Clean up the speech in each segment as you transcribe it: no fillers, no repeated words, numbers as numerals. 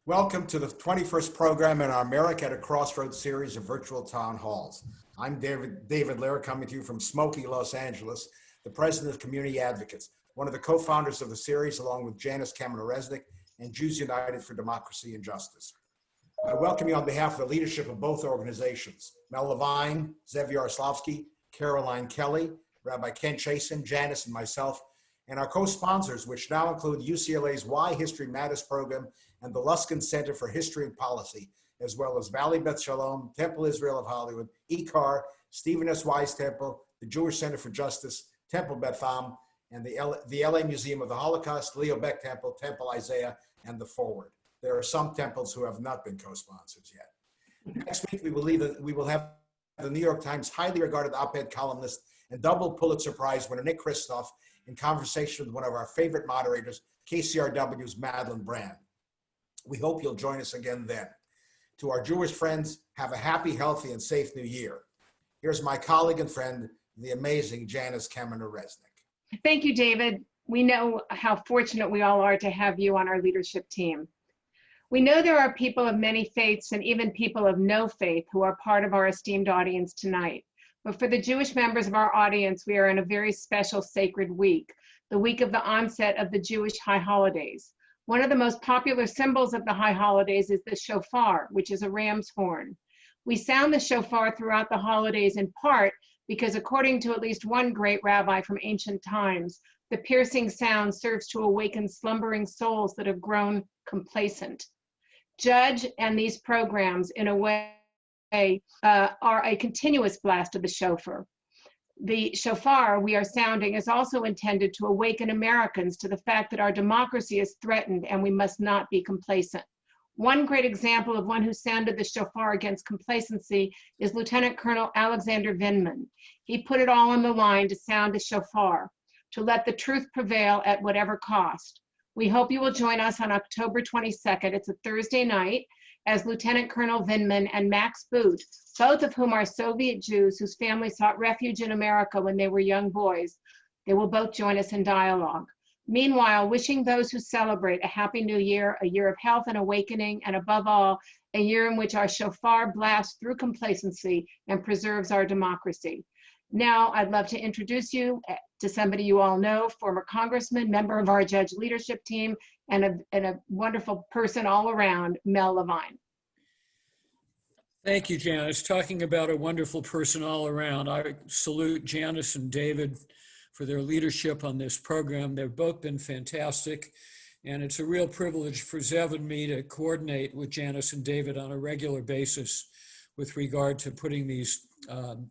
Welcome to the 21st program in our America at a Crossroads series of virtual town halls. I'm David Lear, coming to you from smoky Los Angeles, the president of Community Advocates, one of the co-founders of the series, along with Janice Kaminer-Resnick and Jews United for Democracy and Justice. I welcome you on behalf of the leadership of both organizations, Mel Levine, Zev Yaroslavsky, Caroline Kelly, Rabbi Ken Chasen, Janice, and myself, and our co-sponsors, which now include UCLA's Why History Matters program and the Luskin Center for History and Policy, as well as Valley Beth Shalom, Temple Israel of Hollywood, ECAR, Stephen S. Wise Temple, the Jewish Center for Justice, Temple Beth Am, and the LA Museum of the Holocaust, Leo Beck Temple, Temple Isaiah, and the Forward. There are some temples who have not been co-sponsors yet. Next week, we will have the New York Times highly regarded op-ed columnist and double Pulitzer Prize winner Nick Kristof in conversation with one of our favorite moderators, KCRW's Madeline Brand. We hope you'll join us again then. To our Jewish friends, have a happy, healthy, and safe new year. Here's my colleague and friend, the amazing Janice Kaminer-Resnick. Thank you, David. We know how fortunate we all are to have you on our leadership team. We know there are people of many faiths and even people of no faith who are part of our esteemed audience tonight. But for the Jewish members of our audience, we are in a very special sacred week, the week of the onset of the Jewish high holidays. One of the most popular symbols of the high holidays is the shofar, which is a ram's horn. We sound the shofar throughout the holidays in part because, according to at least one great rabbi from ancient times, the piercing sound serves to awaken slumbering souls that have grown complacent. Judge and these programs, in a way, are a continuous blast of the shofar. The shofar we are sounding is also intended to awaken Americans to the fact that our democracy is threatened and we must not be complacent. One great example of one who sounded the shofar against complacency is Lieutenant Colonel Alexander Vindman. He put it all on the line to sound the shofar, to let the truth prevail at whatever cost. We hope you will join us on October 22nd. It's a Thursday night, as Lieutenant Colonel Vindman and Max Boot, both of whom are Soviet Jews whose families sought refuge in America when they were young boys. They will both join us in dialogue. Meanwhile, wishing those who celebrate a happy new year, a year of health and awakening, and above all, a year in which our shofar blasts through complacency and preserves our democracy. Now, I'd love to introduce you to somebody you all know, former congressman, member of our judge leadership team, and a wonderful person all around, Mel Levine. Thank you, Janice. Talking about a wonderful person all around, I salute Janice and David for their leadership on this program. They've both been fantastic, and it's a real privilege for Zev and me to coordinate with Janice and David on a regular basis with regard to putting these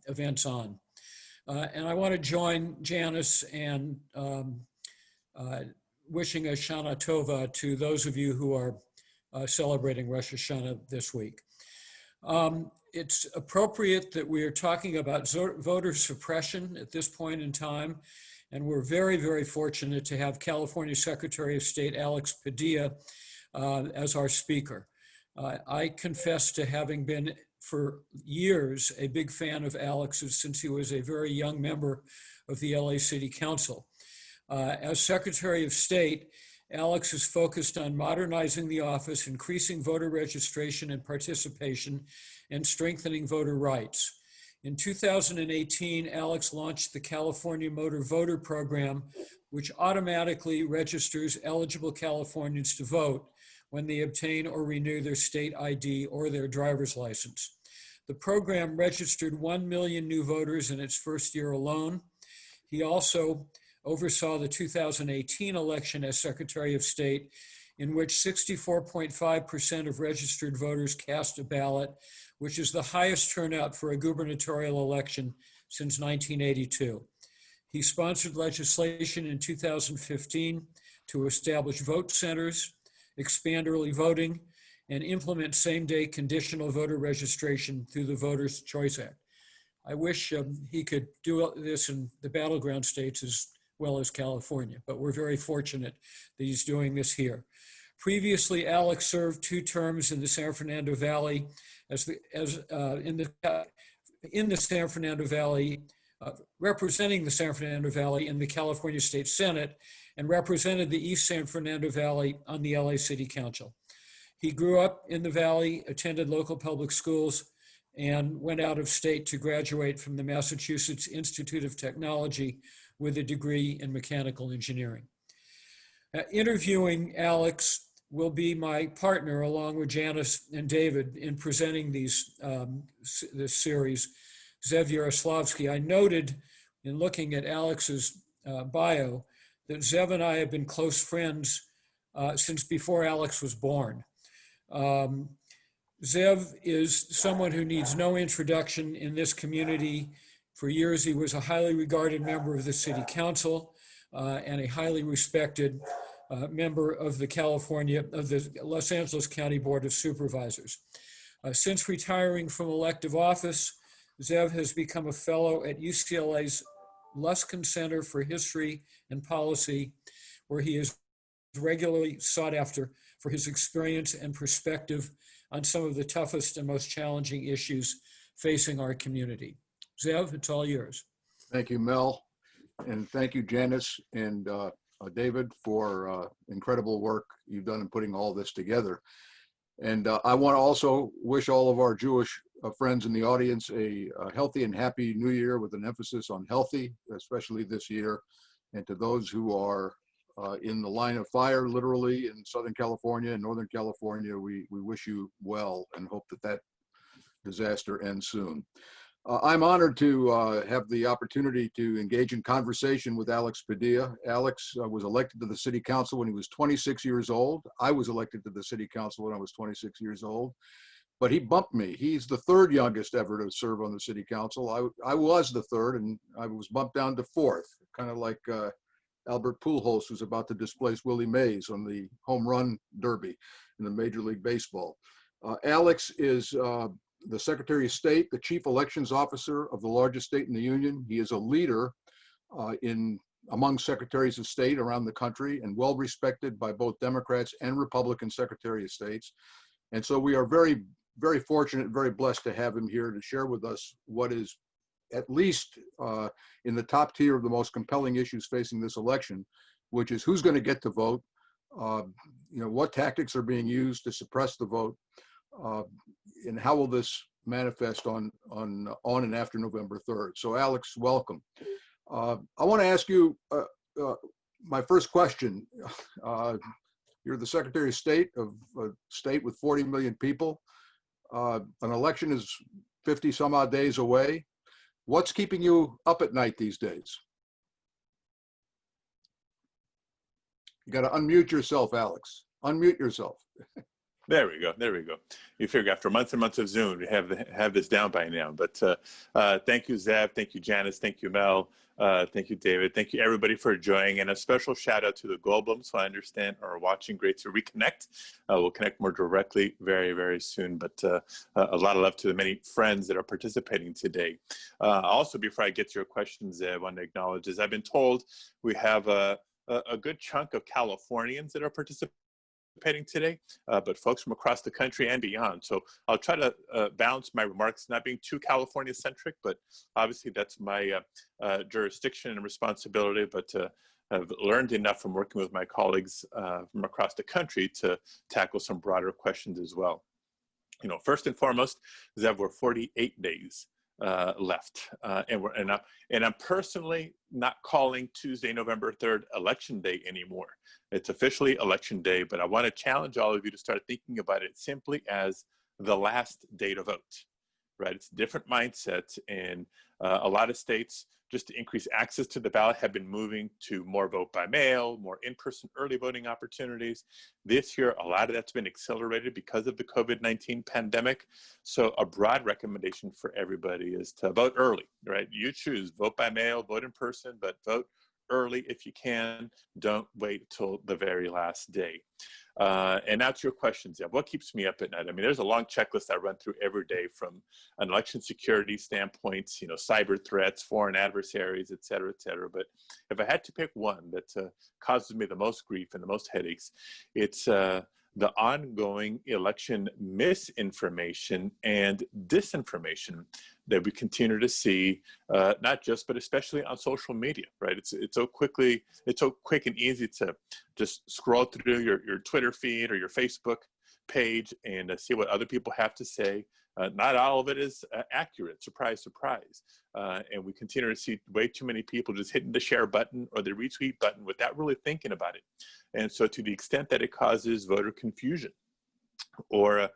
events on. And I want to join Janice and wishing a Shana Tova to those of you who are celebrating Rosh Hashanah this week. It's appropriate that we are talking about voter suppression at this point in time, and we're very, very fortunate to have California Secretary of State Alex Padilla as our speaker. I confess to having been for years a big fan of Alex's since he was a very young member of the LA City Council. As Secretary of State, Alex is focused on modernizing the office, increasing voter registration and participation, and strengthening voter rights. In 2018, Alex launched the California Motor Voter Program, which automatically registers eligible Californians to vote when they obtain or renew their state ID or their driver's license. The program registered 1 million new voters in its first year alone. He also oversaw the 2018 election as Secretary of State, in which 64.5% of registered voters cast a ballot, which is the highest turnout for a gubernatorial election since 1982. He sponsored legislation in 2015 to establish vote centers, expand early voting, and implement same-day conditional voter registration through the Voters' Choice Act. I wish he could do this in the battleground states as well as California, but we're very fortunate that he's doing this here. Previously, Alex served 2 terms in the San Fernando Valley in the San Fernando Valley, representing the San Fernando Valley in the California State Senate, and represented the East San Fernando Valley on the LA City Council. He grew up in the Valley, attended local public schools, and went out of state to graduate from the Massachusetts Institute of Technology with a degree in mechanical engineering. Interviewing Alex will be my partner, along with Janice and David, in presenting this series, Zev Yaroslavsky. I noted in looking at Alex's bio that Zev and I have been close friends since before Alex was born. Zev is someone who needs no introduction in this community. For years, he was a highly regarded member of the City Council and a highly respected member of the Los Angeles County Board of Supervisors. Since retiring from elective office, Zev has become a fellow at UCLA's Luskin Center for History and Policy, where he is regularly sought after for his experience and perspective on some of the toughest and most challenging issues facing our community. Zev, it's all yours. Thank you, Mel. And thank you, Janice and David, for incredible work you've done in putting all this together. And I want to also wish all of our Jewish friends in the audience a healthy and happy New Year, with an emphasis on healthy, especially this year. And to those who are in the line of fire, literally, in Southern California and Northern California, we wish you well and hope that that disaster ends soon. I'm honored to have the opportunity to engage in conversation with Alex Padilla. Alex was elected to the City Council when he was 26 years old. I was elected to the City Council when I was 26 years old, but he bumped me. He's the third youngest ever to serve on the City Council. I was the third, and I was bumped down to fourth, kind of like Albert Pujols, who's about to displace Willie Mays on the home run derby in the Major League Baseball. Alex is the Secretary of State, the Chief Elections Officer of the largest state in the Union. He is a leader among Secretaries of State around the country, and well respected by both Democrats and Republican Secretary of States. And so we are very, very fortunate, very blessed to have him here to share with us what is at least in the top tier of the most compelling issues facing this election, which is who's going to get to vote, what tactics are being used to suppress the vote, and how will this manifest on and after November 3rd. So Alex, welcome. I want to ask you my first question. You're the Secretary of State of a state with 40 million people. An election is 50 some odd days away. What's keeping you up at night these days? You got to unmute yourself, Alex. Unmute yourself. There we go. There we go. You figure after months and months of Zoom, we have this down by now. But thank you, Zev. Thank you, Janice. Thank you, Mel. Thank you, David. Thank you, everybody, for joining. And a special shout out to the Goldblums, who I understand are watching. Great to reconnect. We'll connect more directly very, very soon. But a lot of love to the many friends that are participating today. Also, before I get to your questions, I want to acknowledge, as I've been told, we have a good chunk of Californians that are participating today, but folks from across the country and beyond. So I'll try to balance my remarks, not being too California centric, but obviously that's my jurisdiction and responsibility, but I've learned enough from working with my colleagues from across the country to tackle some broader questions as well. First and foremost, Zev, we're 48 days left, and I'm personally not calling Tuesday, November 3rd election day anymore. It's officially election day, but I want to challenge all of you to start thinking about it simply as the last day to vote, right? It's a different mindset, and a lot of states, just to increase access to the ballot, have been moving to more vote by mail, more in-person early voting opportunities. This year, a lot of that's been accelerated because of the COVID-19 pandemic. So a broad recommendation for everybody is to vote early, right? You choose, vote by mail, vote in person, but vote early if you can. Don't wait till the very last day. And now to your questions, Zev. What keeps me up at night? I mean, there's a long checklist I run through every day, from an election security standpoint, cyber threats, foreign adversaries, et cetera, et cetera. But if I had to pick one that causes me the most grief and the most headaches, it's the ongoing election misinformation and disinformation that we continue to see, not just, but especially on social media, right? It's so quick and easy to just scroll through your Twitter feed or your Facebook page and see what other people have to say. Not all of it is accurate, surprise, surprise. And we continue to see way too many people just hitting the share button or the retweet button without really thinking about it. And so to the extent that it causes voter confusion or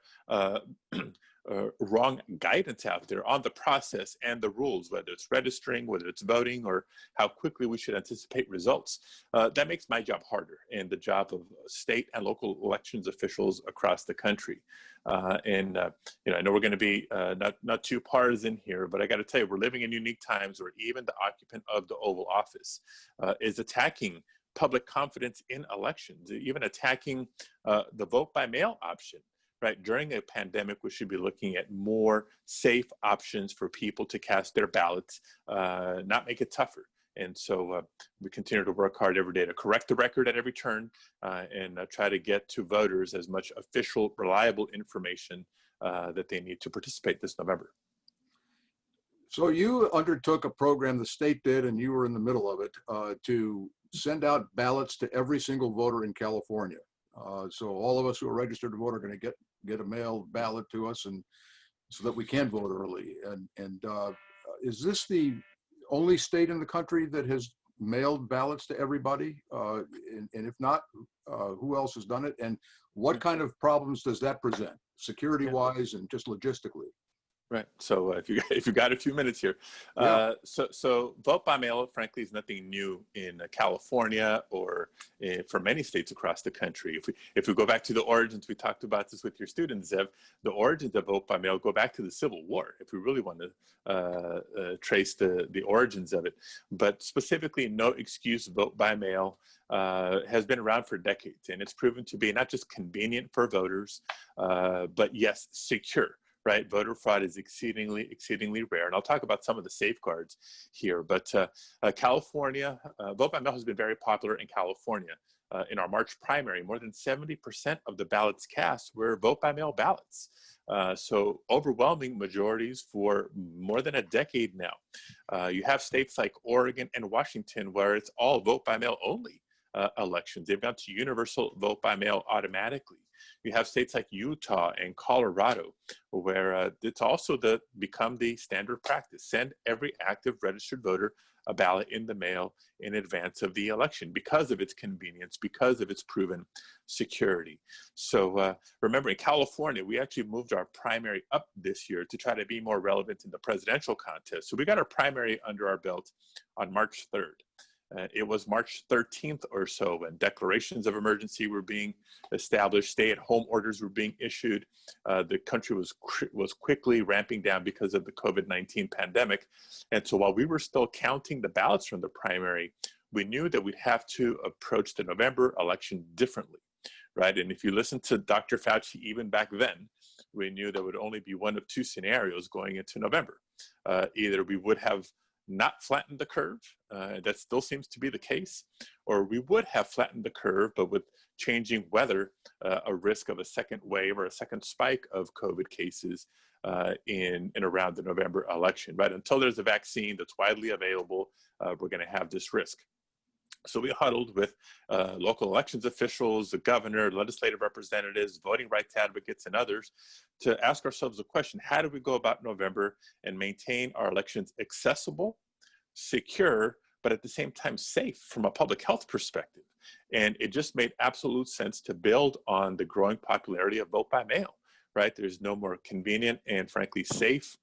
wrong guidance out there on the process and the rules, whether it's registering, whether it's voting, or how quickly we should anticipate results, that makes my job harder and the job of state and local elections officials across the country. You know, I know we're going to be not too partisan here, but I got to tell you, we're living in unique times where even the occupant of the Oval Office is attacking public confidence in elections, even attacking the vote by mail option. Right, during a pandemic, we should be looking at more safe options for people to cast their ballots, not make it tougher. And so we continue to work hard every day to correct the record at every turn and try to get to voters as much official, reliable information that they need to participate this November. So you undertook a program, the state did, and you were in the middle of it, to send out ballots to every single voter in California. So all of us who are registered to vote are going to get a mail ballot to us, and so that we can vote early. And is this the only state in the country that has mailed ballots to everybody? And if not, who else has done it? And what kind of problems does that present, security-wise and just logistically? Right. So if you got a few minutes here, so vote by mail, frankly, is nothing new in California or for many states across the country. If we go back to the origins, we talked about this with your students, Zev. The origins of vote by mail go back to the Civil War, if we really want to trace the origins of it. But specifically, no excuse vote by mail has been around for decades, and it's proven to be not just convenient for voters, but yes, secure. Right, voter fraud is exceedingly rare, and I'll talk about some of the safeguards here. But California, vote by mail has been very popular in California. In our March primary, more than 70% of the ballots cast were vote by mail ballots. So overwhelming majorities for more than a decade now. You have states like Oregon and Washington where it's all vote by mail only elections. They've gone to universal vote by mail automatically. You have states like Utah and Colorado, where it's also become the standard practice. Send every active registered voter a ballot in the mail in advance of the election because of its convenience, because of its proven security. So remember, in California, we actually moved our primary up this year to try to be more relevant in the presidential contest. So we got our primary under our belt on March 3rd. It was March 13th or so when declarations of emergency were being established, stay-at-home orders were being issued. The country was quickly ramping down because of the COVID-19 pandemic. And so while we were still counting the ballots from the primary, we knew that we'd have to approach the November election differently, right? And if you listen to Dr. Fauci even back then, we knew there would only be one of two scenarios going into November. Either we would have not flattened the curve, that still seems to be the case, or we would have flattened the curve, but with changing weather, a risk of a second wave or a second spike of COVID cases in around the November election, right? Until there's a vaccine that's widely available, we're gonna have this risk. So we huddled with local elections officials, the governor, legislative representatives, voting rights advocates, and others to ask ourselves the question, how do we go about November and maintain our elections accessible, secure, but at the same time safe from a public health perspective? And it just made absolute sense to build on the growing popularity of vote by mail, right? There's no more convenient and frankly safe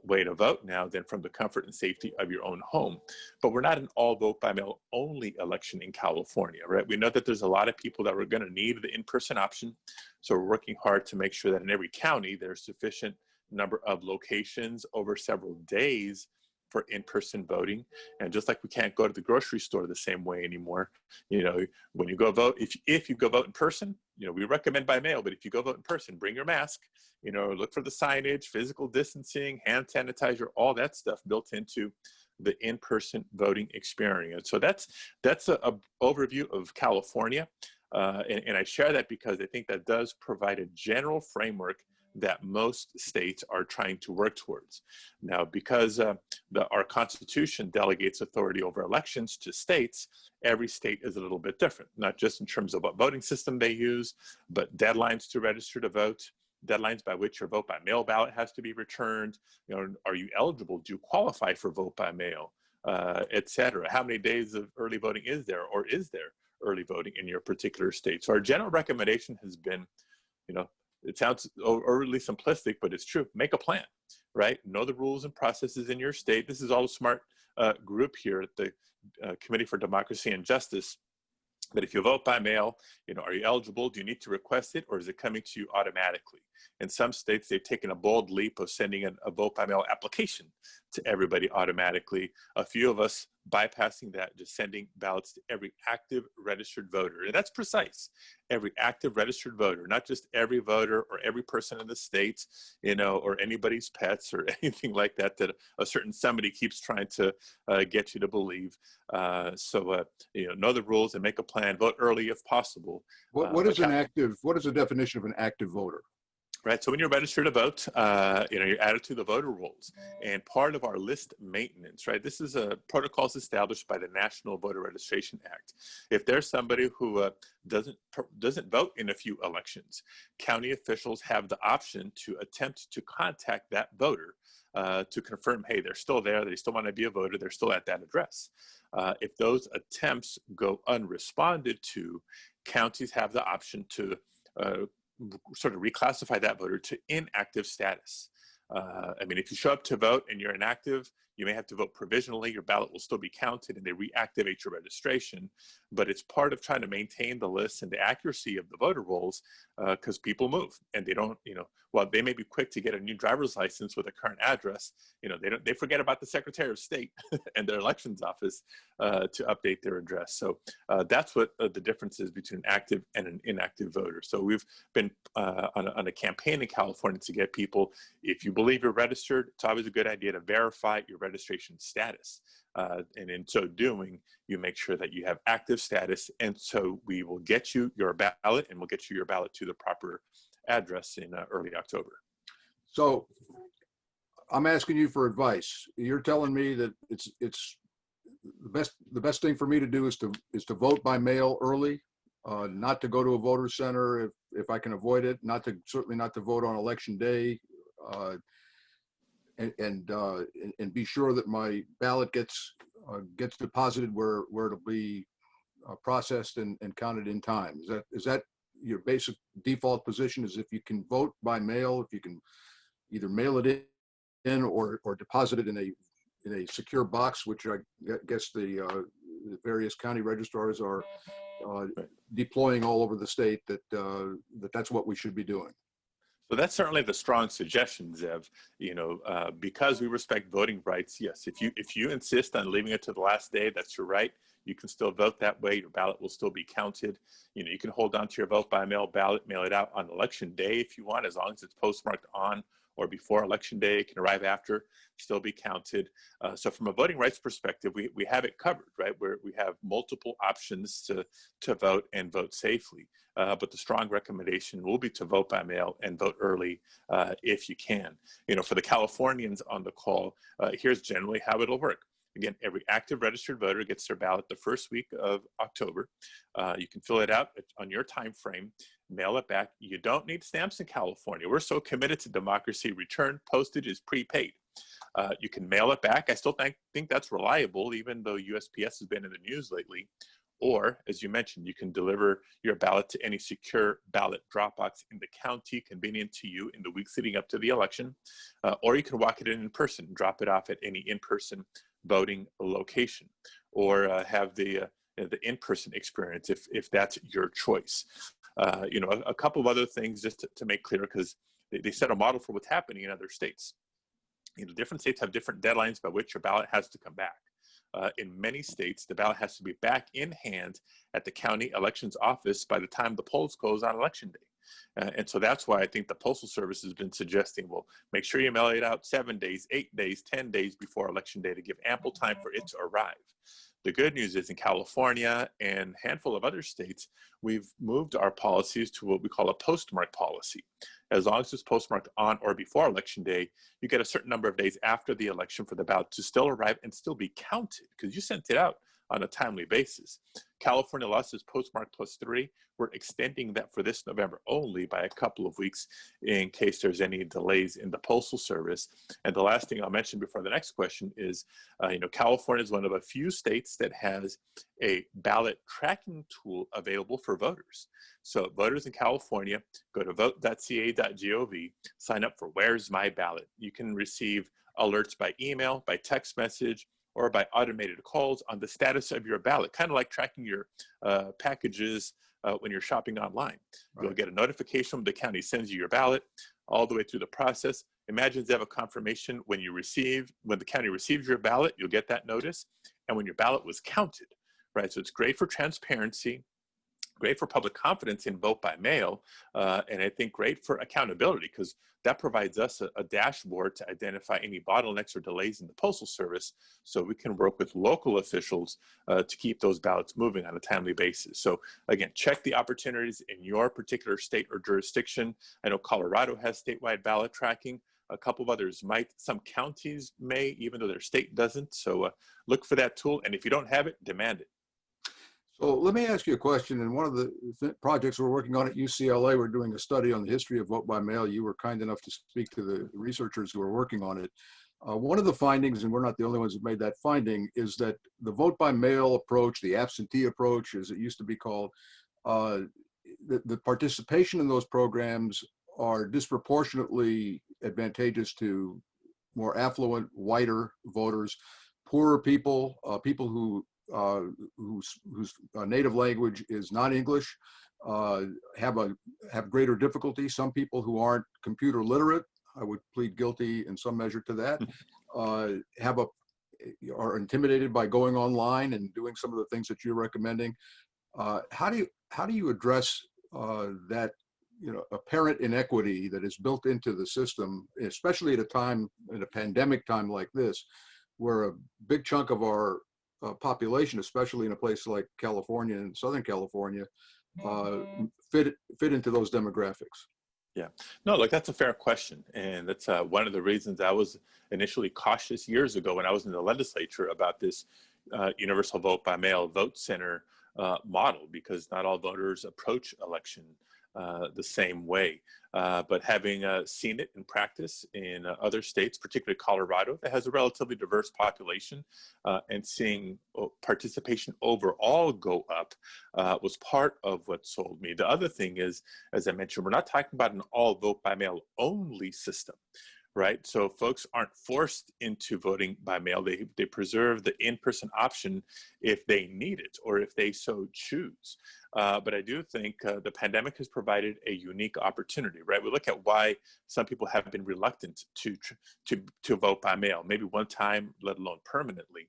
way to vote now than from the comfort and safety of your own home. But we're not an all vote by mail only election in California, right? We know that there's a lot of people that are going to need the in-person option. So we're working hard to make sure that in every county, there's sufficient number of locations over several days for in-person voting. And just like we can't go to the grocery store the same way anymore, you know, when you go vote, if you go vote in person, you know, we recommend by mail, but if you go vote in person, bring your mask, you know, look for the signage, physical distancing, hand sanitizer, all that stuff built into the in-person voting experience. So that's a overview of California. And I share that because I think that does provide a general framework that most states are trying to work towards. Now, because our Constitution delegates authority over elections to states, every state is a little bit different, not just in terms of what voting system they use, but deadlines to register to vote, deadlines by which your vote by mail ballot has to be returned. You know, are you eligible? Do you qualify for vote by mail, et cetera? How many days of early voting is there, or is there early voting in your particular state? So our general recommendation has been, you know, it sounds overly simplistic, but it's true. Make a plan, right? Know the rules and processes in your state. This is all a smart group here at the Committee for Democracy and Justice. But if you vote by mail, you know, are you eligible? Do you need to request it, or is it coming to you automatically? In some states, they've taken a bold leap of sending a vote by mail application to everybody automatically. A few of us bypassing that, just sending ballots to every active registered voter. And that's precise. Every active registered voter, not just every voter or every person in the states, you know, or anybody's pets or anything like that, that a certain somebody keeps trying to get you to believe. You know the rules and make a plan, vote early if possible. What is the definition of an active voter? Right, so when you're registered to vote, you know, you're added to the voter rolls. And part of our list maintenance, right, this is a protocols established by the National Voter Registration Act. If there's somebody who doesn't vote in a few elections, county officials have the option to attempt to contact that voter to confirm, hey, they're still there, they still want to be a voter, they're still at that address. If those attempts go unresponded to, counties have the option to sort of reclassify that voter to inactive status. I mean, if you show up to vote and you're inactive, you may have to vote provisionally. Your ballot will still be counted and they reactivate your registration. But it's part of trying to maintain the list and the accuracy of the voter rolls because people move and they don't, you know, while they may be quick to get a new driver's license with a current address, you know, they forget about the Secretary of State and their elections office to update their address. So that's what the difference is between an active and an inactive voter. So we've been on a campaign in California to get people, if you believe you're registered, it's always a good idea to verify your registration status. And in so doing, you make sure that you have active status. And so we will get you your ballot and we'll get you your ballot to the proper address in early October. So I'm asking you for advice. You're telling me that it's the best thing for me to do is to vote by mail early, not to go to a voter center if I can avoid it, certainly not to vote on election day, and be sure that my ballot gets deposited where it'll be processed and counted in time. Is that your basic default position? Is if you can vote by mail, if you can either mail it in or deposit it in a secure box, which I guess the various county registrars are deploying all over the state, that's what we should be doing. So that's certainly the strong suggestion, Zev. You know, because we respect voting rights. Yes, if you insist on leaving it to the last day, that's your right. You can still vote that way. Your ballot will still be counted. You know, you can hold on to your vote by mail ballot, mail it out on election day if you want, as long as it's postmarked on or before election day. It can arrive after, still be counted. So from a voting rights perspective, we have it covered, right? Where we have multiple options to vote and vote safely. But the strong recommendation will be to vote by mail and vote early if you can. You know, for the Californians on the call, here's generally how it'll work. Again, every active registered voter gets their ballot the first week of October. You can fill it out on your time frame, mail it back. You don't need stamps in California. We're so committed to democracy. Return postage is prepaid. You can mail it back. I still think that's reliable, even though USPS has been in the news lately. Or, as you mentioned, you can deliver your ballot to any secure ballot drop box in the county, convenient to you in the weeks leading up to the election. Or you can walk it in person, drop it off at any in-person voting location, or have the in-person experience if that's your choice. You know, a couple of other things just to make clear, because they set a model for what's happening in other states. You know, different states have different deadlines by which your ballot has to come back. In many states, the ballot has to be back in hand at the county elections office by the time the polls close on election day. And so that's why I think the Postal Service has been suggesting, well, make sure you mail it out 7 days, 8 days, 10 days before election day to give ample time for it to arrive. The good news is in California and a handful of other states, we've moved our policies to what we call a postmark policy. As long as it's postmarked on or before Election Day, you get a certain number of days after the election for the ballot to still arrive and still be counted because you sent it out on a timely basis. California law says postmark +3. We're extending that for this November only by a couple of weeks in case there's any delays in the Postal Service. And the last thing I'll mention before the next question is, California is one of a few states that has a ballot tracking tool available for voters. So voters in California, go to vote.ca.gov, sign up for Where's My Ballot. You can receive alerts by email, by text message, or by automated calls on the status of your ballot, kind of like tracking your packages when you're shopping online. Right. You'll get a notification when the county sends you your ballot all the way through the process. Imagine they have a confirmation when the county receives your ballot, you'll get that notice, and when your ballot was counted, right? So it's great for transparency, great for public confidence in vote by mail, and I think great for accountability because that provides us a dashboard to identify any bottlenecks or delays in the Postal Service so we can work with local officials to keep those ballots moving on a timely basis. So again, check the opportunities in your particular state or jurisdiction. I know Colorado has statewide ballot tracking. A couple of others might. Some counties may, even though their state doesn't. So look for that tool, and if you don't have it, demand it. So let me ask you a question. In one of the projects we're working on at UCLA, we're doing a study on the history of vote by mail. You were kind enough to speak to the researchers who are working on it. One of the findings, and we're not the only ones who made that finding, is that the vote by mail approach, the absentee approach, as it used to be called, the participation in those programs are disproportionately advantageous to more affluent, whiter voters, poorer people, people whose native language is not English, have greater difficulty. Some people who aren't computer literate, I would plead guilty in some measure to that, are intimidated by going online and doing some of the things that you're recommending. How do you address that apparent inequity that is built into the system, especially at a time, in a pandemic time like this, where a big chunk of our population, especially in a place like California and Southern California, fit into those demographics? Yeah, no, look, that's a fair question. And that's one of the reasons I was initially cautious years ago when I was in the legislature about this universal vote by mail vote center model, because not all voters approach election the same way. But having seen it in practice in other states, particularly Colorado, that has a relatively diverse population, and seeing participation overall go up was part of what sold me. The other thing is, as I mentioned, we're not talking about an all vote by mail only system. Right, so folks aren't forced into voting by mail. They preserve the in-person option if they need it or if they so choose. But I do think the pandemic has provided a unique opportunity. Right, we look at why some people have been reluctant to vote by mail, maybe one time, let alone permanently.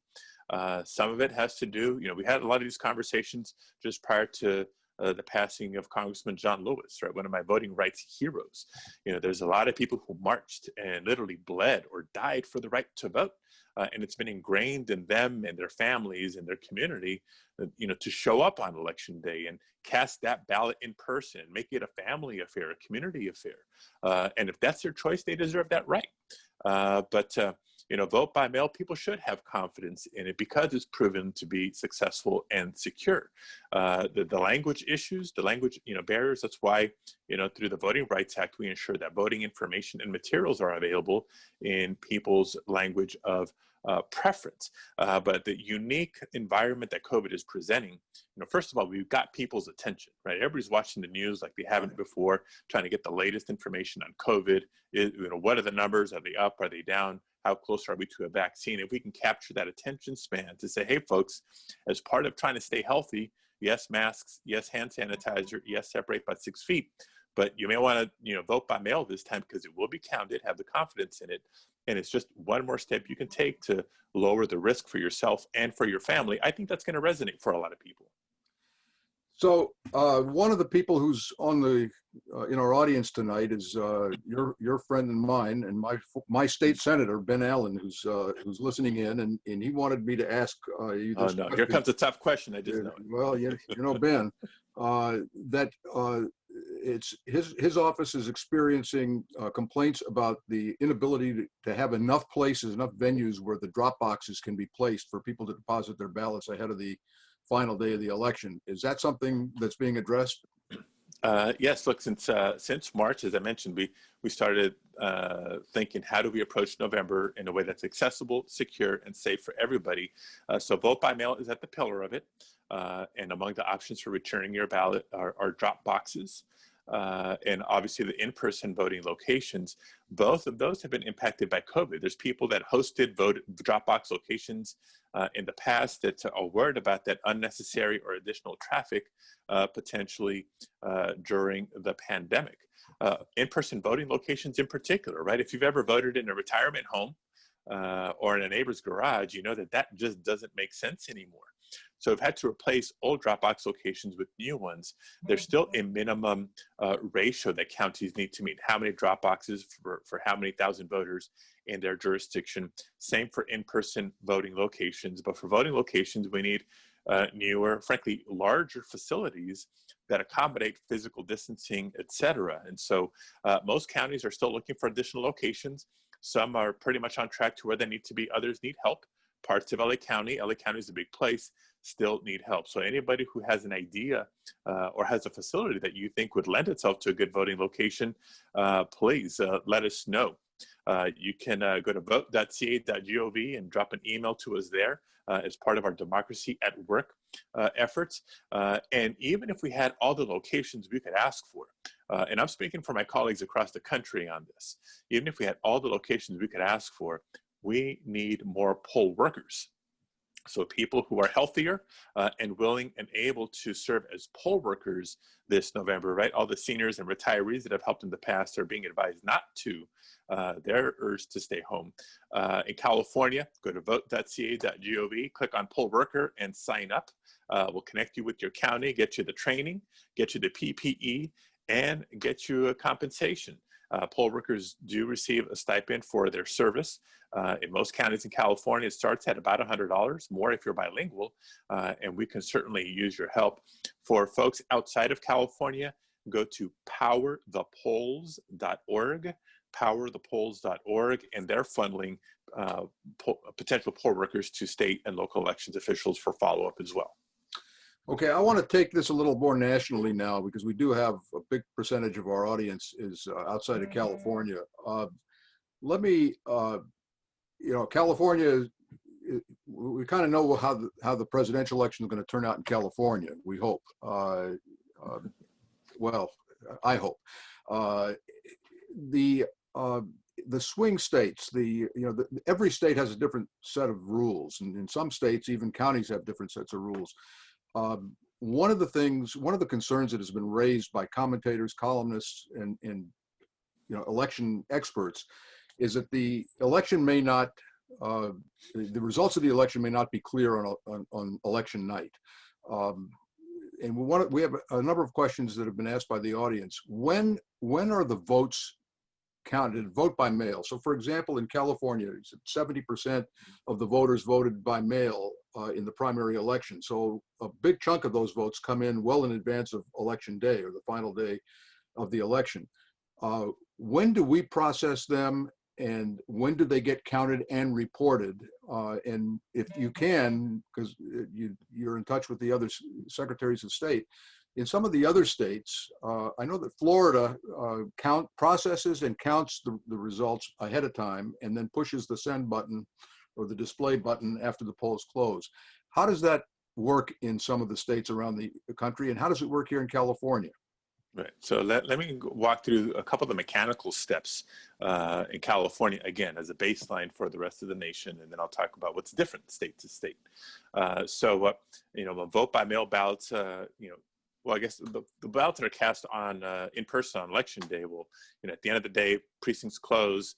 Some of it has to do, we had a lot of these conversations just prior to the passing of Congressman John Lewis, right? One of my voting rights heroes. There's a lot of people who marched and literally bled or died for the right to vote. And it's been ingrained in them and their families and their community, to show up on election day and cast that ballot in person, make it a family affair, a community affair. And if that's their choice, they deserve that right. But vote by mail, people should have confidence in it because it's proven to be successful and secure. The language issues, the language barriers, that's why through the Voting Rights Act, we ensure that voting information and materials are available in people's language of preference. But the unique environment that COVID is presenting, first of all, we've got people's attention, right? Everybody's watching the news like they haven't before, trying to get the latest information on COVID. What are the numbers? Are they up? Are they down? How close are we to a vaccine? If we can capture that attention span to say, hey, folks, as part of trying to stay healthy, yes, masks, yes, hand sanitizer, yes, separate by 6 feet, but you may want to, vote by mail this time because it will be counted, have the confidence in it. And it's just one more step you can take to lower the risk for yourself and for your family. I think that's going to resonate for a lot of people. So One of the people who's on the in our audience tonight is your friend and mine, and my state senator Ben Allen, who's listening in, and he wanted me to ask you Oh this no, question. here comes a tough question. I just know it. Well, you know, Ben, that it's his office is experiencing complaints about the inability to have enough places, enough venues where the drop boxes can be placed for people to deposit their ballots ahead of the final day of the election. Is that something that's being addressed? Yes, look, since March, as I mentioned, we started thinking, how do we approach November in a way that's accessible, secure, and safe for everybody? So vote by mail is at the pillar of it. And among the options for returning your ballot are drop boxes. And obviously the in-person voting locations. Both of those have been impacted by COVID. There's people that hosted drop box locations in the past that are worried about that unnecessary or additional traffic potentially during the pandemic. In-person voting locations in particular, right? If you've ever voted in a retirement home or in a neighbor's garage, you know that just doesn't make sense anymore. So we've had to replace old Dropbox locations with new ones. There's still a minimum ratio that counties need to meet. How many Dropboxes for how many thousand voters in their jurisdiction. Same for in-person voting locations. But for voting locations, we need newer, frankly, larger facilities that accommodate physical distancing, et cetera. And so most counties are still looking for additional locations. Some are pretty much on track to where they need to be. Others need help. Parts of LA County is a big place, still need help. So anybody who has an idea or has a facility that you think would lend itself to a good voting location, please let us know. You can go to vote.ca.gov and drop an email to us there as part of our Democracy at Work efforts. And even if we had all the locations we could ask for, and I'm speaking for my colleagues across the country on this, even if we had all the locations we could ask for, we need more poll workers. So people who are healthier and willing and able to serve as poll workers this November, right? All the seniors and retirees that have helped in the past are being advised not to. They're urged to stay home. In California, go to vote.ca.gov, click on poll worker and sign up. We'll connect you with your county, get you the training, get you the PPE, and get you a compensation. Poll workers do receive a stipend for their service. In most counties in California, it starts at about $100, more if you're bilingual, and we can certainly use your help. For folks outside of California, go to powerthepolls.org, powerthepolls.org, and they're funneling potential poll workers to state and local elections officials for follow-up as well. Okay, I want to take this a little more nationally now because we do have a big percentage of our audience is outside of California. Let me, California, we kind of know how the presidential election is going to turn out in California. We hope. Well, I hope. The swing states, every state has a different set of rules, and in some states, even counties have different sets of rules. One of the concerns that has been raised by commentators, columnists, and election experts is that the election may not, the results of the election may not be clear on election night. And we have a number of questions that have been asked by the audience. When are the votes counted, vote by mail? So for example, in California, 70% of the voters voted by mail in the primary election. So a big chunk of those votes come in well in advance of election day or the final day of the election. When do we process them, and when do they get counted and reported? And if you can, because you're in touch with the other secretaries of state, in some of the other states, I know that Florida processes and counts the results ahead of time and then pushes the send button or the display button after the polls close. How does that work in some of the states around the country, and how does it work here in California? Right. So let me walk through a couple of the mechanical steps in California, again, as a baseline for the rest of the nation, and then I'll talk about what's different state to state. Vote by mail ballots, well, I guess the ballots that are cast on in person on election day will, at the end of the day, precincts close,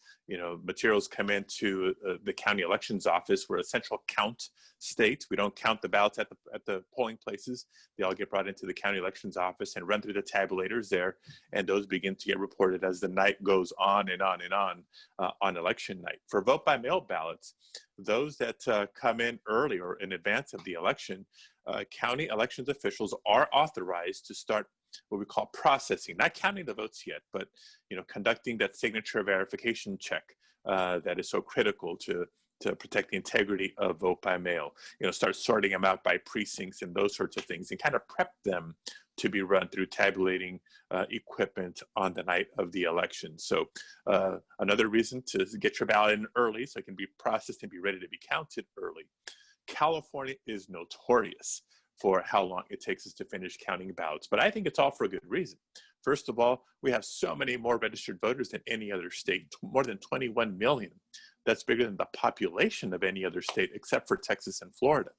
materials come into the county elections office. We're a central count state. We don't count the ballots at the polling places. They all get brought into the county elections office and run through the tabulators there, and those begin to get reported as the night goes on and on and on election night. For vote by mail ballots, those that come in early or in advance of the election, county elections officials are authorized to start what we call processing, not counting the votes yet, but conducting that signature verification check that is so critical to protect the integrity of vote by mail. Start sorting them out by precincts and those sorts of things, and kind of prep them to be run through tabulating equipment on the night of the election. So another reason to get your ballot in early so it can be processed and be ready to be counted early. California is notorious for how long it takes us to finish counting ballots, but I think it's all for a good reason. First of all, we have so many more registered voters than any other state, more than 21 million. That's bigger than the population of any other state except for Texas and Florida.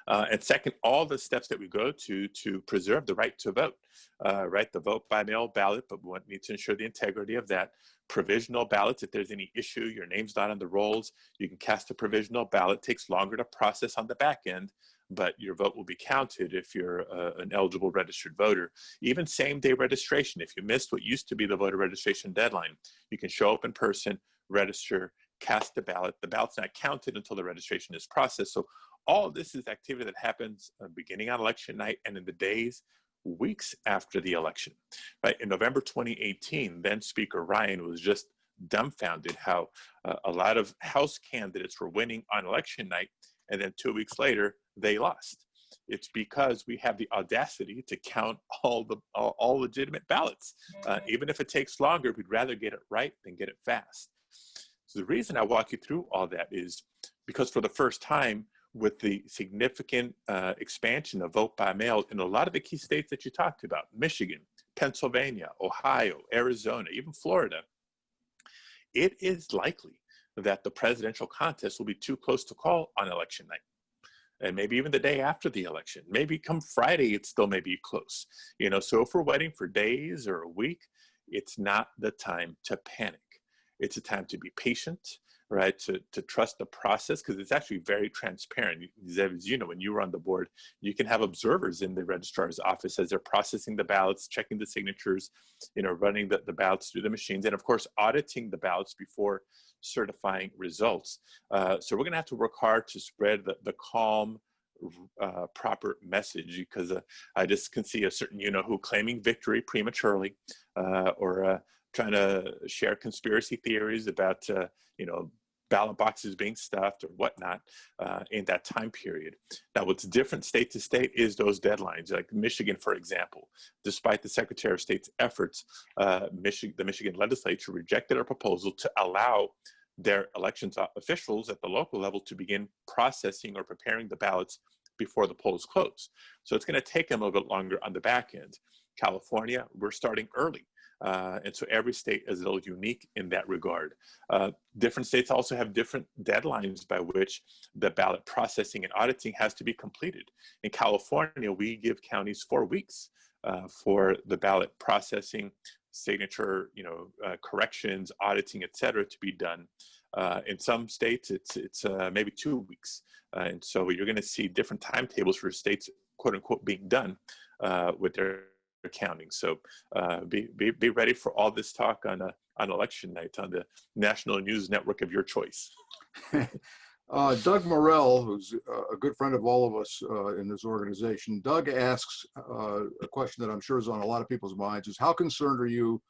And second, all the steps that we go to preserve the right to vote, right? The vote by mail ballot, but we need to ensure the integrity of that. Provisional ballots, if there's any issue, your name's not on the rolls, you can cast a provisional ballot. It takes longer to process on the back end, but your vote will be counted if you're an eligible registered voter. Even same-day registration, if you missed what used to be the voter registration deadline, you can show up in person, register, cast the ballot. The ballot's not counted until the registration is processed. So all of this is activity that happens beginning on election night and in the days, weeks after the election. Right? In November 2018, then Speaker Ryan was just dumbfounded how a lot of House candidates were winning on election night, and then 2 weeks later, they lost. It's because we have the audacity to count all legitimate ballots. Even if it takes longer, we'd rather get it right than get it fast. So the reason I walk you through all that is because for the first time, with the significant expansion of vote by mail in a lot of the key states that you talked about, Michigan, Pennsylvania, Ohio, Arizona, even Florida, it is likely that the presidential contest will be too close to call on election night. And maybe even the day after the election, maybe come Friday, it still may be close. So if we're waiting for days or a week, it's not the time to panic. It's a time to be patient, right? To trust the process, because it's actually very transparent. As you know, when you were on the board, you can have observers in the registrar's office as they're processing the ballots, checking the signatures, running the ballots through the machines, and of course, auditing the ballots before certifying results. So we're gonna have to work hard to spread the calm, proper message, because I just can see a certain who claiming victory prematurely, or trying to share conspiracy theories about ballot boxes being stuffed or whatnot in that time period. Now, what's different state to state is those deadlines. Like Michigan, for example, despite the Secretary of State's efforts, the Michigan legislature rejected a proposal to allow their elections officials at the local level to begin processing or preparing the ballots before the polls close. So it's going to take them a little bit longer on the back end. California, we're starting early. And so every state is a little unique in that regard. Different states also have different deadlines by which the ballot processing and auditing has to be completed. In California, we give counties 4 weeks for the ballot processing, signature, corrections, auditing, et cetera, to be done. In some states, it's maybe 2 weeks. And so you're going to see different timetables for states, quote unquote, being done with their counting. So be ready for all this talk on election night on the national news network of your choice. Doug Morrell, who's a good friend of all of us in this organization, Doug asks a question that I'm sure is on a lot of people's minds, is how concerned are you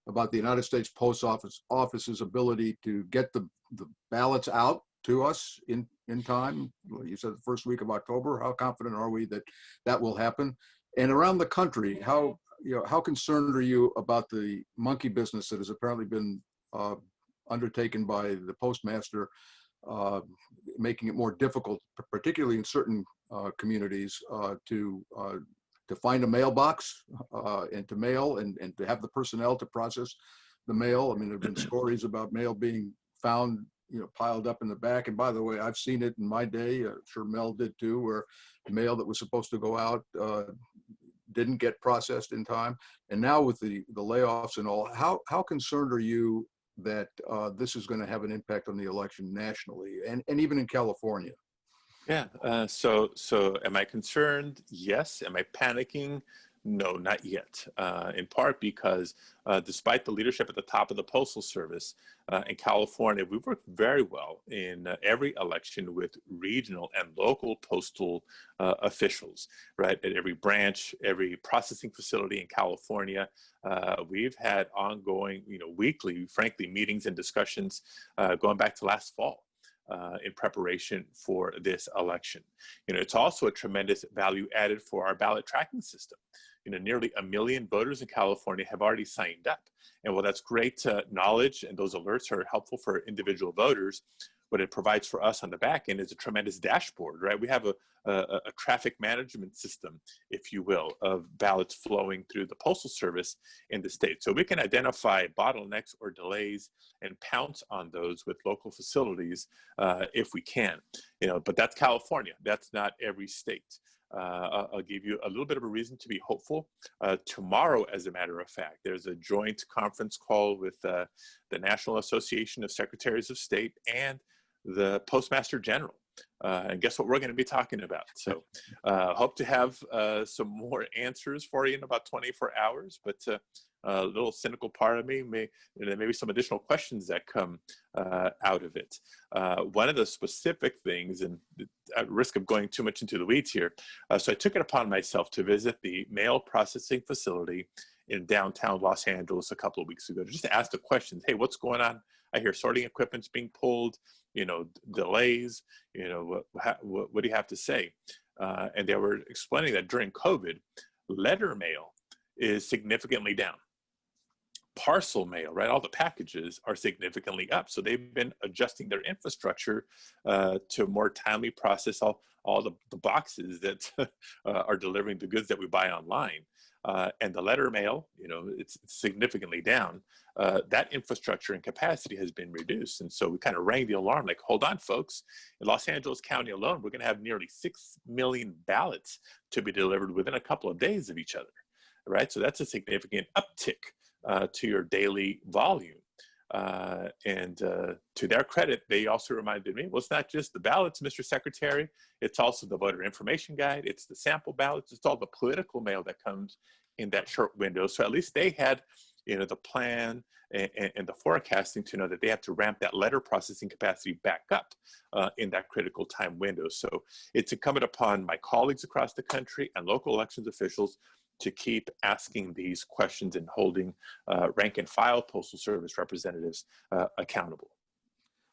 about the United States Post Office's ability to get the ballots out to us in time? You said the first week of October. How confident are we that that will happen? And around the country, how concerned are you about the monkey business that has apparently been undertaken by the postmaster, making it more difficult, particularly in certain communities, to find a mailbox and to mail and to have the personnel to process the mail? I mean, there have been stories about mail being found, piled up in the back. And by the way, I've seen it in my day. I'm sure Mel did too, where mail that was supposed to go out didn't get processed in time. And now with the layoffs and all, how concerned are you that this is going to have an impact on the election nationally and even in California? Yeah. So am I concerned? Yes. Am I panicking? No, not yet. In part because despite the leadership at the top of the Postal Service in California, we've worked very well in every election with regional and local postal officials, right? At every branch, every processing facility in California. We've had ongoing, weekly, frankly, meetings and discussions going back to last fall. In preparation for this election. It's also a tremendous value added for our ballot tracking system. Nearly 1 million voters in California have already signed up. And while that's great knowledge and those alerts are helpful for individual voters, what it provides for us on the back end is a tremendous dashboard, right? We have a traffic management system, if you will, of ballots flowing through the Postal Service in the state. So we can identify bottlenecks or delays and pounce on those with local facilities if we can. But that's California. That's not every state. I'll give you a little bit of a reason to be hopeful. Tomorrow, as a matter of fact, there's a joint conference call with the National Association of Secretaries of State and the Postmaster General. And guess what we're going to be talking about? So hope to have some more answers for you in about 24 hours, but a little cynical part of me maybe some additional questions that come out of it. One of the specific things, and at risk of going too much into the weeds here, so I took it upon myself to visit the mail processing facility in downtown Los Angeles a couple of weeks ago to just ask the questions. Hey, what's going on? I hear sorting equipment's being pulled, delays, what do you have to say? And they were explaining that during COVID, letter mail is significantly down. Parcel mail, right? All the packages are significantly up. So they've been adjusting their infrastructure to more timely process all the boxes that are delivering the goods that we buy online. And the letter mail, it's significantly down. That infrastructure and capacity has been reduced. And so we kind of rang the alarm, like, hold on, folks. In Los Angeles County alone, we're going to have nearly 6 million ballots to be delivered within a couple of days of each other, right? So that's a significant uptick to your daily volume. And to their credit, they also reminded me, well, it's not just the ballots, Mr. Secretary, it's also the voter information guide, it's the sample ballots, it's all the political mail that comes in that short window. So at least they had, the plan and the forecasting to know that they have to ramp that letter processing capacity back up in that critical time window. So it's incumbent upon my colleagues across the country and local elections officials to keep asking these questions and holding rank and file Postal Service representatives accountable.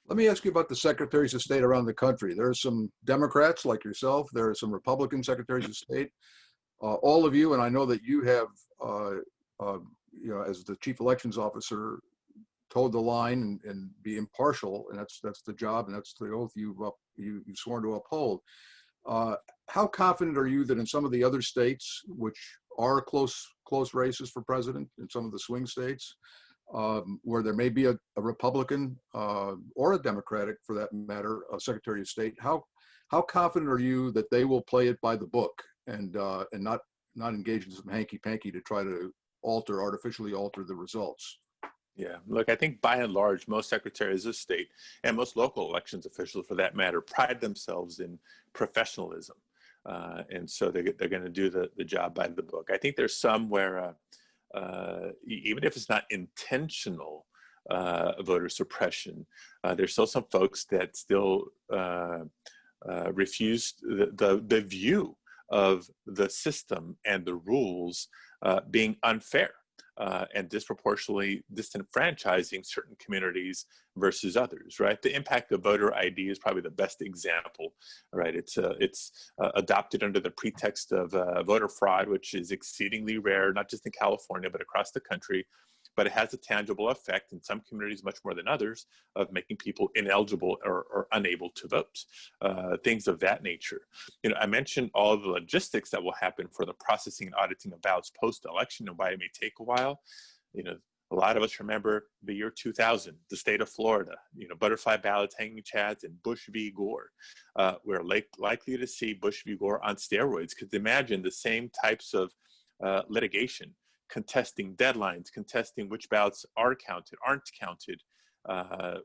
Let me ask you about the secretaries of state around the country. There are some Democrats like yourself. There are some Republican secretaries of state. All of you, and I know that you have, as the chief elections officer, toed the line and be impartial, and that's the job, and that's the oath you've sworn to uphold. How confident are you that in some of the other states, which are close races for president, in some of the swing states, where there may be a Republican or a Democratic, for that matter, a Secretary of State, how confident are you that they will play it by the book and not engage in some hanky-panky to try to artificially alter the results? Yeah, look, I think by and large, most secretaries of state and most local elections officials, for that matter, pride themselves in professionalism. And so they're going to do the job by the book. I think there's some where, even if it's not intentional voter suppression, there's still some folks that still refuse the view of the system and the rules being unfair. And disproportionately disenfranchising certain communities versus others, right? The impact of voter ID is probably the best example, right? It's adopted under the pretext of voter fraud, which is exceedingly rare, not just in California, but across the country. But it has a tangible effect in some communities, much more than others, of making people ineligible or unable to vote, things of that nature. I mentioned all the logistics that will happen for the processing and auditing of ballots post-election and why it may take a while. A lot of us remember the year 2000, the state of Florida, butterfly ballots, hanging chads, and Bush v. Gore. We're likely to see Bush v. Gore on steroids, because imagine the same types of litigation, contesting deadlines, contesting which ballots are counted, aren't counted,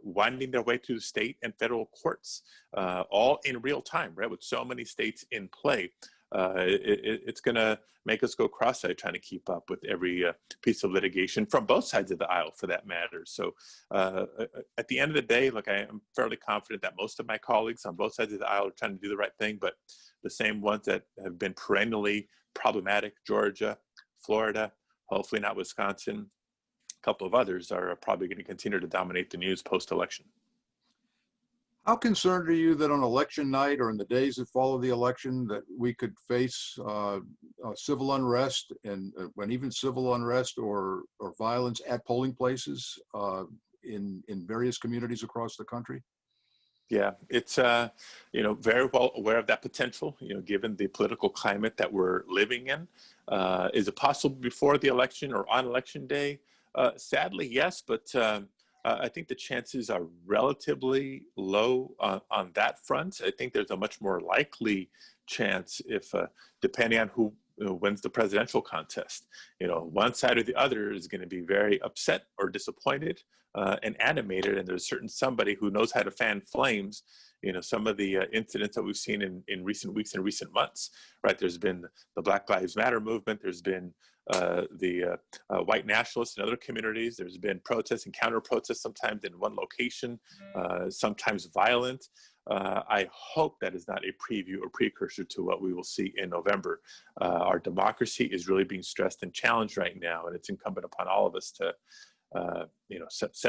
winding their way through the state and federal courts, all in real time, right? With so many states in play, it's going to make us go cross-eyed trying to keep up with every piece of litigation from both sides of the aisle, for that matter. So at the end of the day, look, I am fairly confident that most of my colleagues on both sides of the aisle are trying to do the right thing, but the same ones that have been perennially problematic, Georgia, Florida, hopefully not Wisconsin, a couple of others, are probably going to continue to dominate the news post-election. How concerned are you that on election night or in the days that follow the election that we could face civil unrest and when even civil unrest or violence at polling places in various communities across the country? Yeah, it's very well aware of that potential. Given the political climate that we're living in, is it possible before the election or on election day? Sadly, yes, but I think the chances are relatively low on that front. I think there's a much more likely chance if, depending on who wins the presidential contest, one side or the other is going to be very upset or disappointed and animated, and there's certain somebody who knows how to fan flames. Some of the incidents that we've seen in recent weeks and recent months, right? There's been the Black Lives Matter movement. There's been the white nationalists in other communities. There's been protests and counter-protests, sometimes in one location, sometimes violent. I hope that is not a preview or precursor to what we will see in November. Our democracy is really being stressed and challenged right now, and it's incumbent upon all of us to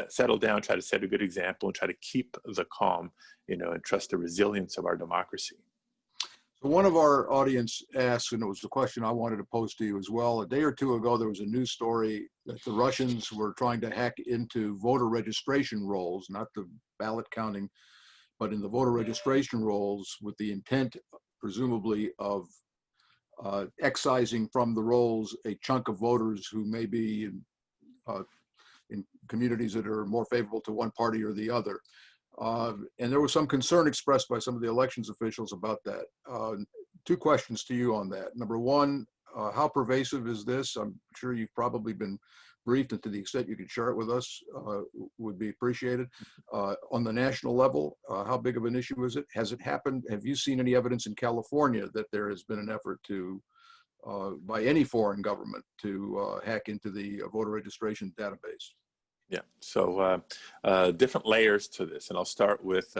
settle down, try to set a good example, and try to keep the calm, and trust the resilience of our democracy. So one of our audience asked, and it was a question I wanted to pose to you as well. A day or two ago, there was a news story that the Russians were trying to hack into voter registration rolls, not the ballot counting, but in the voter registration rolls with the intent, presumably, of excising from the rolls a chunk of voters who may be in communities that are more favorable to one party or the other. And there was some concern expressed by some of the elections officials about that. Two questions to you on that. Number one, how pervasive is this? I'm sure you've probably been briefed, and to the extent you could share it with us would be appreciated. On the national level, how big of an issue is it? Has it happened? Have you seen any evidence in California that there has been an effort to, by any foreign government, to hack into the voter registration database? Yeah, so different layers to this, and I'll start with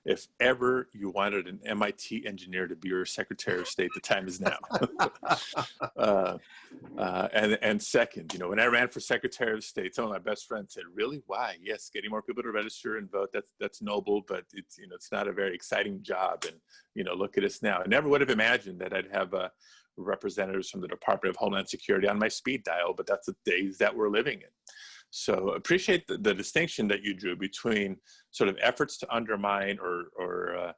if ever you wanted an MIT engineer to be your Secretary of State, the time is now. And second, when I ran for Secretary of State, some of my best friends said, "Really? Why? Yes, getting more people to register and vote, that's noble, but it's it's not a very exciting job." And look at us now. I never would have imagined that I'd have representatives from the Department of Homeland Security on my speed dial, but that's the days that we're living in. So appreciate the distinction that you drew between sort of efforts to undermine or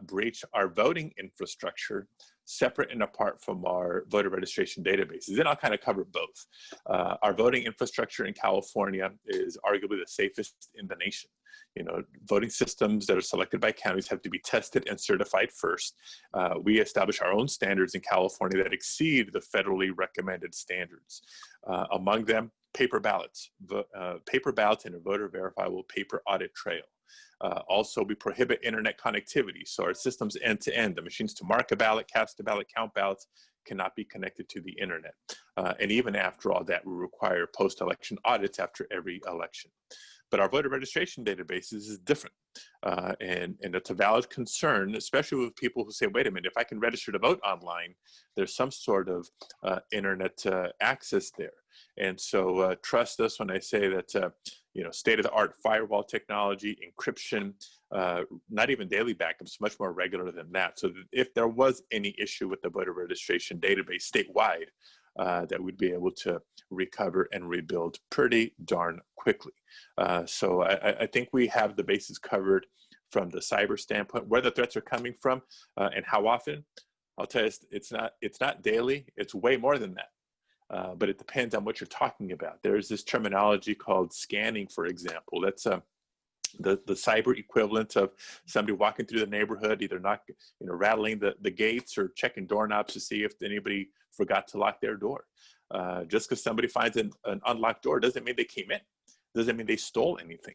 breach our voting infrastructure separate and apart from our voter registration databases. Then I'll kind of cover both. Our voting infrastructure in California is arguably the safest in the nation. Voting systems that are selected by counties have to be tested and certified first. We establish our own standards in California that exceed the federally recommended standards. Among them, paper ballots and a voter verifiable paper audit trail. Also, we prohibit internet connectivity. So our systems end to end, the machines to mark a ballot, cast a ballot, count ballots cannot be connected to the internet. And even after all that, we require post-election audits after every election. But our voter registration databases is different. And it's a valid concern, especially with people who say, wait a minute, if I can register to vote online, there's some sort of internet access there. And so trust us when I say that, state-of-the-art firewall technology, encryption, not even daily backups, much more regular than that. So that if there was any issue with the voter registration database statewide, that we'd be able to recover and rebuild pretty darn quickly. So I think we have the bases covered from the cyber standpoint, where the threats are coming from and how often. I'll tell you, it's not daily, it's way more than that. But it depends on what you're talking about. There's this terminology called scanning, for example. That's the cyber equivalent of somebody walking through the neighborhood, either not, rattling the gates or checking doorknobs to see if anybody forgot to lock their door. Just because somebody finds an unlocked door doesn't mean they came in. Doesn't mean they stole anything.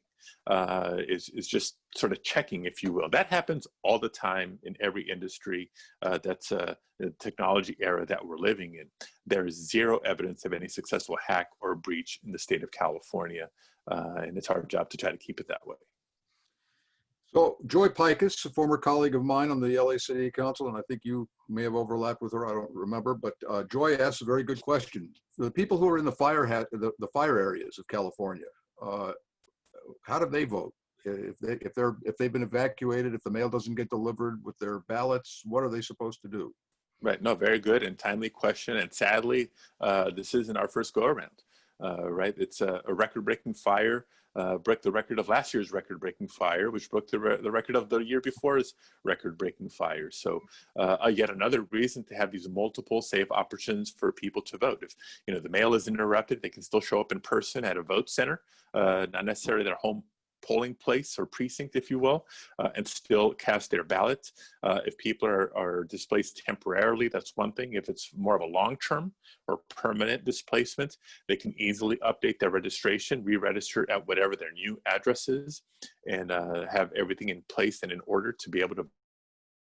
Is just sort of checking, if you will. That happens all the time in every industry. That's the technology era that we're living in. There is zero evidence of any successful hack or breach in the state of California, and it's our job to try to keep it that way. So Joy Pikus, a former colleague of mine on the LA City Council, and I think you may have overlapped with her, I don't remember, but Joy asks a very good question. For the people who are in the fire areas of California, how do they vote? If they've been evacuated, if the mail doesn't get delivered with their ballots, what are they supposed to do? Right, no, very good and timely question. And sadly, this isn't our first go around, right? It's a record-breaking fire. Broke the record of last year's record-breaking fire, which broke the record of the year before's record-breaking fire. So yet another reason to have these multiple safe options for people to vote. If the mail is interrupted, they can still show up in person at a vote center, not necessarily their home polling place or precinct, if you will, and still cast their ballot. If people are displaced temporarily, that's one thing. If it's more of a long-term or permanent displacement, they can easily update their registration, re-register at whatever their new address is, and have everything in place and in order to be able to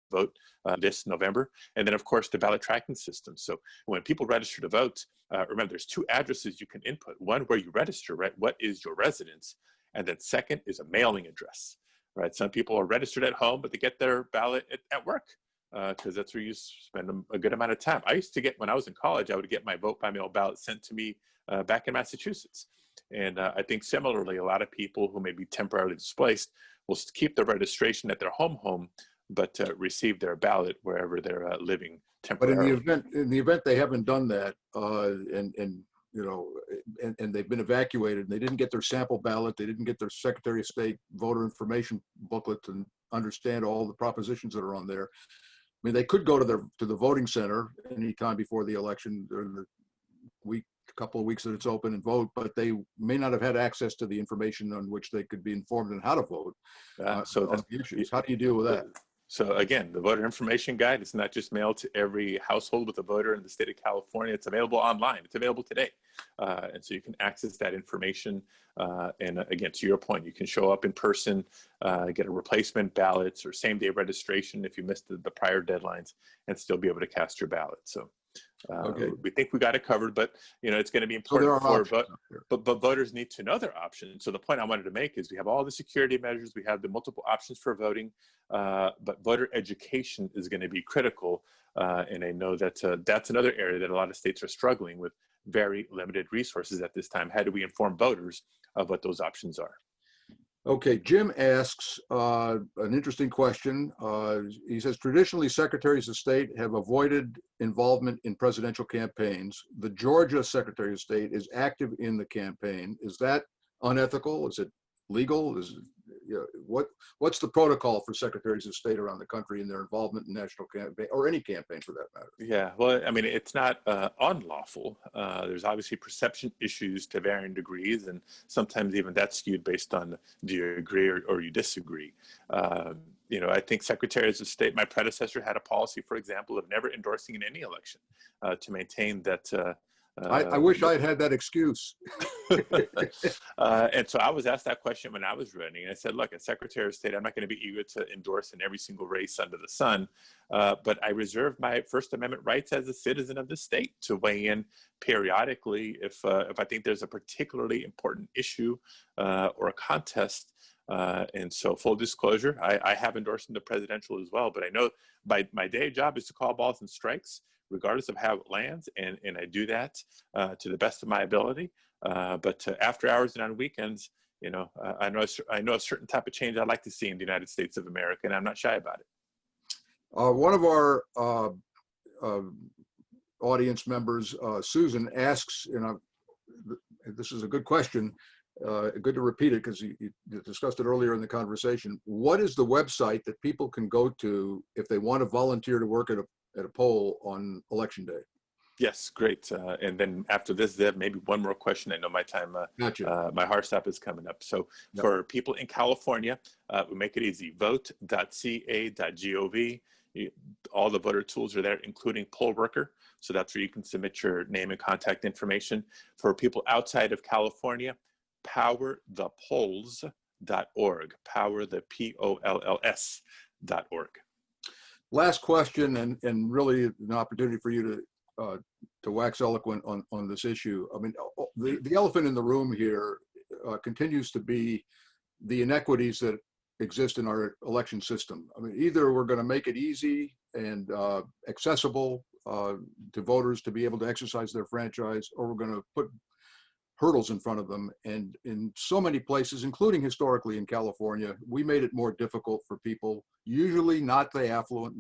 vote this November. And then, of course, the ballot tracking system. So when people register to vote, remember, there's two addresses you can input. One where you register, right? What is your residence? And then second is a mailing address, right? Some people are registered at home, but they get their ballot at work because that's where you spend a good amount of time. I used to get, when I was in college, I would get my vote by mail ballot sent to me back in Massachusetts. And I think similarly, a lot of people who may be temporarily displaced will keep their registration at their home, but receive their ballot wherever they're living temporarily. But in the event they haven't done that, and they've been evacuated and they didn't get their sample ballot, they didn't get their Secretary of State voter information booklet to understand all the propositions that are on there. I mean, they could go to the voting center anytime before the election during the couple of weeks that it's open and vote, but they may not have had access to the information on which they could be informed on how to vote. So that's the issues. How do you deal with that? So again, the voter information guide is not just mailed to every household with a voter in the state of California. It's available online. It's available today. And so you can access that information. And again, to your point, you can show up in person, get a replacement ballots or same day registration if you missed the prior deadlines, and still be able to cast your ballot. So we think we got it covered, but it's going to be important but voters need to know their options. So the point I wanted to make is we have all the security measures, we have the multiple options for voting, but voter education is going to be critical. And I know that that's another area that a lot of states are struggling with very limited resources at this time. How do we inform voters of what those options are? Okay, Jim asks an interesting question. He says, traditionally, secretaries of state have avoided involvement in presidential campaigns. The Georgia Secretary of State is active in the campaign. Is that unethical? Is it legal? What's the protocol for secretaries of state around the country in their involvement in national campaign, or any campaign for that matter? Yeah, well, I mean, it's not unlawful. There's obviously perception issues to varying degrees, and sometimes even that's skewed based on do you agree or you disagree. I think secretaries of state, my predecessor had a policy, for example, of never endorsing in any election to maintain that. I wish I had that excuse. And so I was asked that question when I was running. And I said, look, as Secretary of State, I'm not going to be eager to endorse in every single race under the sun. But I reserve my First Amendment rights as a citizen of the state to weigh in periodically if I think there's a particularly important issue or a contest. And so full disclosure, I have endorsed in the presidential as well. But I know my day job is to call balls and strikes, regardless of how it lands, and I do that to the best of my ability. But after hours and on weekends, I know a certain type of change I'd like to see in the United States of America, and I'm not shy about it. One of our audience members, Susan, asks, this is a good question, good to repeat it because you discussed it earlier in the conversation. What is the website that people can go to if they want to volunteer to work at a poll on election day? Yes, great. And then after this, Zev, maybe one more question. I know my time, Gotcha. my hard stop is coming up. So Yep. for people in California, we make it easy. Vote.ca.gov. All the voter tools are there, including poll worker. So that's where you can submit your name and contact information. For people outside of California, powerthepolls.org. Power the POLLS.org. Last question, and really an opportunity for you to wax eloquent on this issue. I mean, the elephant in the room here continues to be the inequities that exist in our election system. I mean, either we're going to make it easy and accessible to voters to be able to exercise their franchise, or we're going to put hurdles in front of them. And in so many places, including historically in California, we made it more difficult for people, usually not the affluent,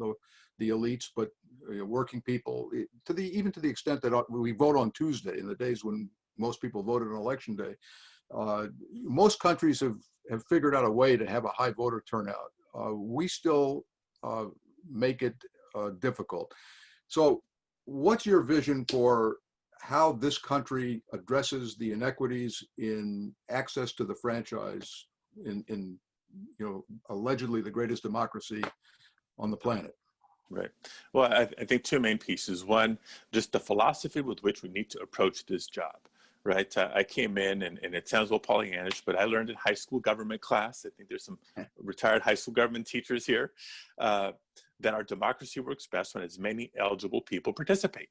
the elites, but working people, even to the extent that we vote on Tuesday, in the days when most people voted on election day. Most countries have figured out a way to have a high voter turnout. We still make it difficult. So what's your vision for how this country addresses the inequities in access to the franchise in allegedly the greatest democracy on the planet? Right. Well, I think two main pieces. One, just the philosophy with which we need to approach this job. Right. I came in, and it sounds a little Pollyannish, but I learned in high school government class, I think there's some retired high school government teachers here, that our democracy works best when as many eligible people participate.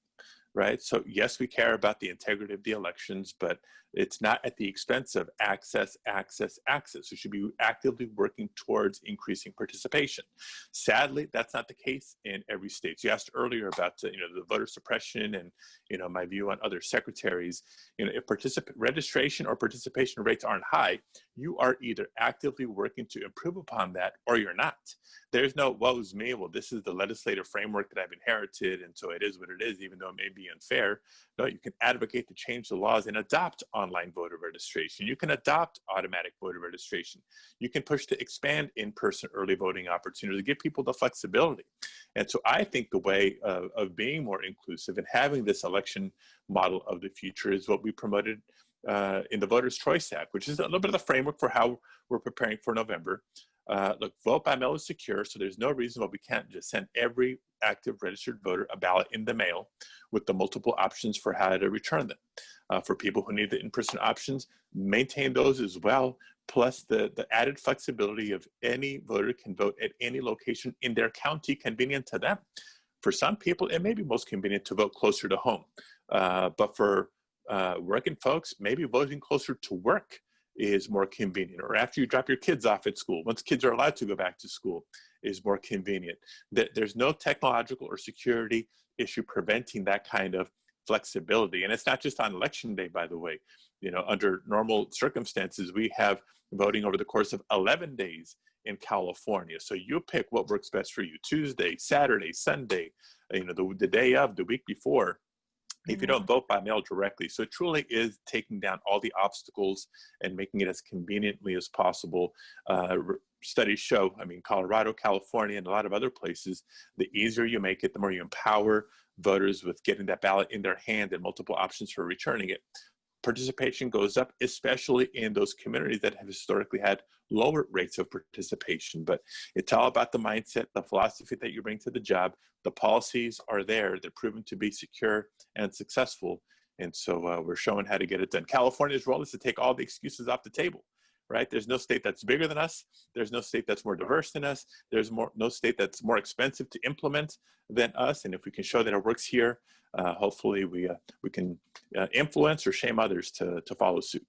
Right. So yes, we care about the integrity of the elections, but it's not at the expense of access. We should be actively working towards increasing participation. Sadly, that's not the case in every state. So you asked earlier about the voter suppression and my view on other secretaries. If registration or participation rates aren't high, you are either actively working to improve upon that or you're not. There's no woe's me. Well, this is the legislative framework that I've inherited, and so it is what it is, even though it may be unfair. No, you can advocate to change the laws and adopt online voter registration. You can adopt automatic voter registration. You can push to expand in-person early voting opportunities, give people the flexibility. And so I think the way of being more inclusive and having this election model of the future is what we promoted in the Voters' Choice Act, which is a little bit of the framework for how we're preparing for November. Look, vote by mail is secure, so there's no reason why we can't just send every active registered voter a ballot in the mail with the multiple options for how to return them. For people who need the in-person options, maintain those as well, plus the added flexibility of any voter can vote at any location in their county convenient to them. For some people, it may be most convenient to vote closer to home, but for working folks, maybe voting closer to work is more convenient, or after you drop your kids off at school, once kids are allowed to go back to school, is more convenient. There's no technological or security issue preventing that kind of flexibility. And it's not just on election day, by the way. Under normal circumstances, we have voting over the course of 11 days in California. So you pick what works best for you: Tuesday, Saturday, Sunday, the day of, the week before, if you don't vote by mail directly. So it truly is taking down all the obstacles and making it as conveniently as possible. Studies show, Colorado, California, and a lot of other places, the easier you make it, the more you empower voters with getting that ballot in their hand and multiple options for returning it. Participation goes up, especially in those communities that have historically had lower rates of participation. But it's all about the mindset, the philosophy that you bring to the job. The policies are there. They're proven to be secure and successful. And so we're showing how to get it done. California's role is to take all the excuses off the table, right? There's no state that's bigger than us. There's no state that's more diverse than us. There's no state that's more expensive to implement than us. And if we can show that it works here, hopefully we can influence or shame others to follow suit.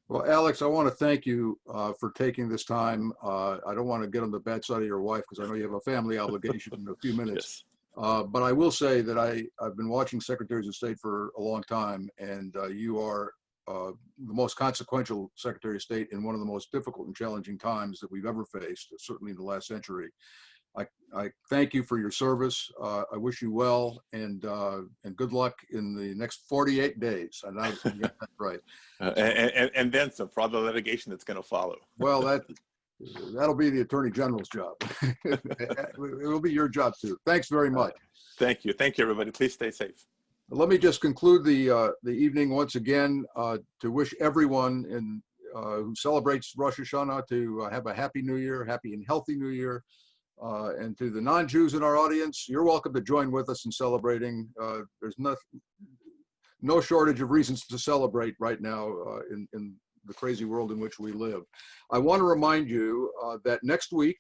Well, Alex, I want to thank you for taking this time. I don't want to get on the bad side of your wife because I know you have a family obligation in a few minutes. Yes. But I will say that I've been watching Secretaries of State for a long time, and you are the most consequential Secretary of State in one of the most difficult and challenging times that we've ever faced, certainly in the last century. I thank you for your service. I wish you well, and good luck in the next 48 days. And I get that right. And then some for all the litigation that's going to follow. Well, that'll be the Attorney General's job. It will be your job too. Thanks very much. Thank you. Thank you, everybody. Please stay safe. Let me just conclude the evening once again to wish everyone who celebrates Rosh Hashanah to have a happy New Year, happy and healthy New Year. And to the non-Jews in our audience, you're welcome to join with us in celebrating. There's no shortage of reasons to celebrate right now in the crazy world in which we live. I want to remind you that next week,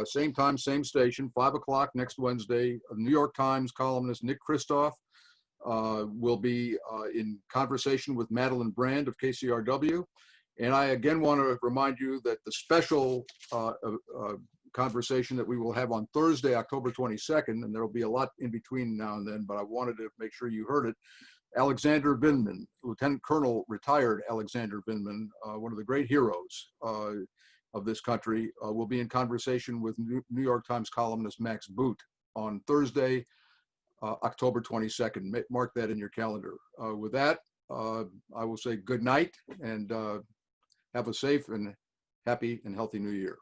same time, same station, 5 o'clock next Wednesday, New York Times columnist Nick Kristof will be in conversation with Madeline Brand of KCRW. And I again want to remind you that the special conversation that we will have on Thursday, October 22nd, and there will be a lot in between now and then, but I wanted to make sure you heard it. Alexander Vindman, Lieutenant Colonel retired Alexander Vindman, one of the great heroes of this country, will be in conversation with New York Times columnist Max Boot on Thursday, October 22nd. Mark that in your calendar. With that, I will say good night and have a safe and happy and healthy New Year.